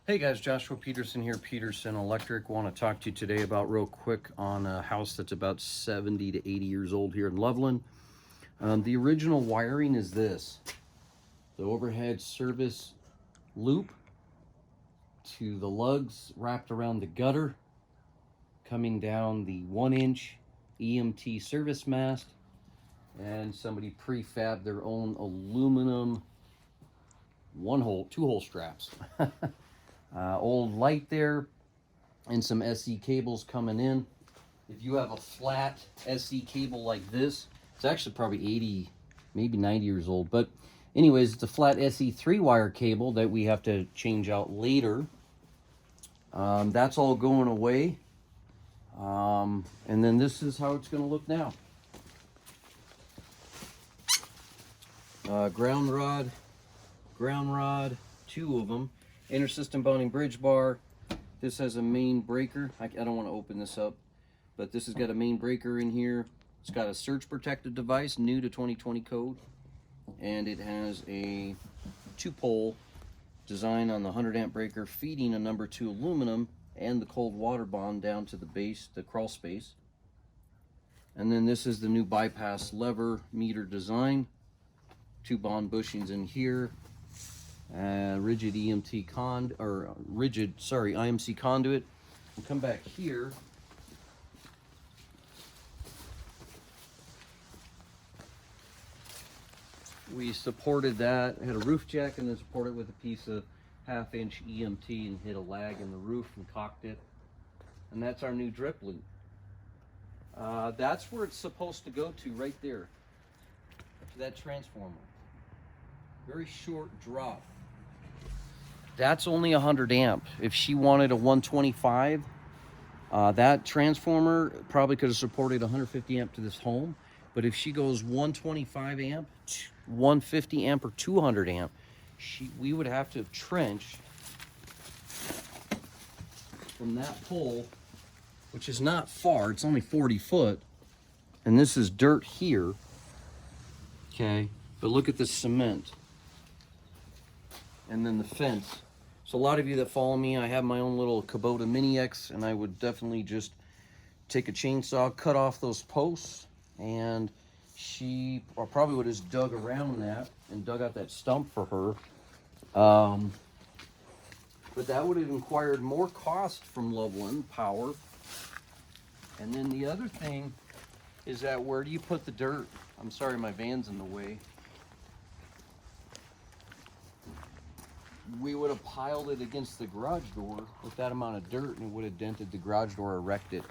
Hey guys, Joshua Peterson here, Peterson Electric. Want to talk to you today about real quick on a house that's about 70 to 80 years old here in Loveland. The original wiring is this. The overhead service loop to the lugs wrapped around the gutter, coming down the 1-inch EMT service mast, and somebody prefabbed their own aluminum two-hole straps. Old light there, and some SE cables coming in. If you have a flat SE cable like this, it's actually probably 80, maybe 90 years old. But anyways, it's a flat SE 3-wire cable that we have to change out later. That's all going away. And then this is how it's going to look now. Ground rod, 2 of them. Inter-system bonding bridge bar. This has a main breaker. I don't want to open this up, but this has got a main breaker in here. It's got a surge protected device, new to 2020 code, and it has a 2-pole design on the 100 amp breaker, feeding a number 2 aluminum and the cold water bond down to the base, the crawl space. And then this is the new bypass lever meter design. 2 bond bushings in here. Rigid IMC conduit. We'll come back here. We supported that, had a roof jack, and then supported it with a piece of 1/2-inch EMT and hit a lag in the roof and cocked it. And that's our new drip loop. That's where it's supposed to go to, right there, to that transformer. Very short drop. That's only 100 amp. If she wanted a 125, that transformer probably could have supported 150 amp to this home. But if she goes 125 amp, 150 amp, or 200 amp, we would have to have trenched from that pole, which is not far. It's only 40 foot. And this is dirt here. Okay, but look at the cement. And then the fence. So a lot of you that follow me, I have my own little Kubota Mini X, and I would definitely just take a chainsaw, cut off those posts, and she probably would have just dug around that and dug out that stump for her. But that would have required more cost from Loveland Power. And then the other thing is that where do you put the dirt? I'm sorry, my van's in the way. We would have piled it against the garage door with that amount of dirt, and it would have dented the garage door or wrecked it,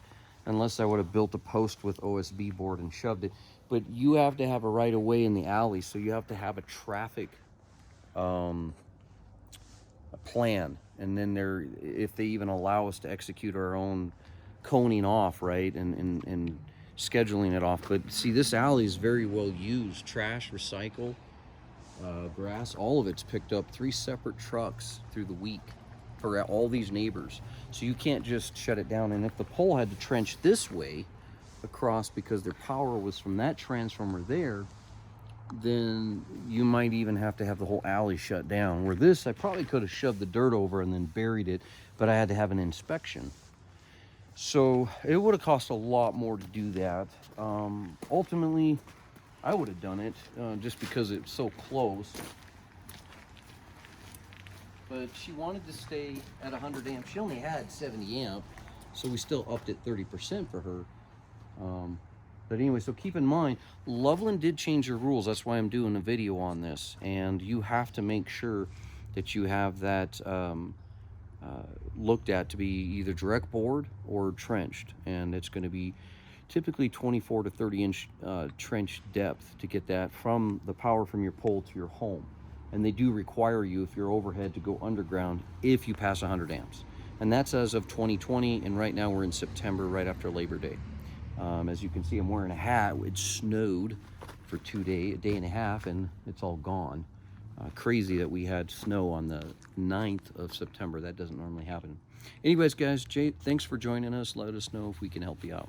unless I would have built a post with OSB board and shoved it. But you have to have a right of way in the alley, so you have to have a traffic a plan, and then if they even allow us to execute our own coning off, right, and scheduling it off. But see, this alley is very well used. Trash, recycle, grass, all of it's picked up 3 separate trucks through the week for all these neighbors. So you can't just shut it down. And if the pole had to trench this way across because their power was from that transformer there, then you might even have to have the whole alley shut down. Where this, I probably could have shoved the dirt over and then buried it, but I had to have an inspection. So it would have cost a lot more to do that. Ultimately, I would have done it just because it's so close. But she wanted to stay at 100 amp. She only had 70 amp, so we still upped it 30% for her. But anyway, so keep in mind, Loveland did change their rules. That's why I'm doing a video on this. And you have to make sure that you have that looked at to be either direct bored or trenched. And it's going to be typically 24 to 30 inch trench depth to get that from the power from your pole to your home. And they do require you, if you're overhead, to go underground if you pass 100 amps. And that's as of 2020, and right now we're in September, right after Labor Day. As you can see, I'm wearing a hat. It snowed for a day and a half, and it's all gone. Crazy that we had snow on the 9th of September. That doesn't normally happen. Anyways, guys, Jay, thanks for joining us. Let us know if we can help you out.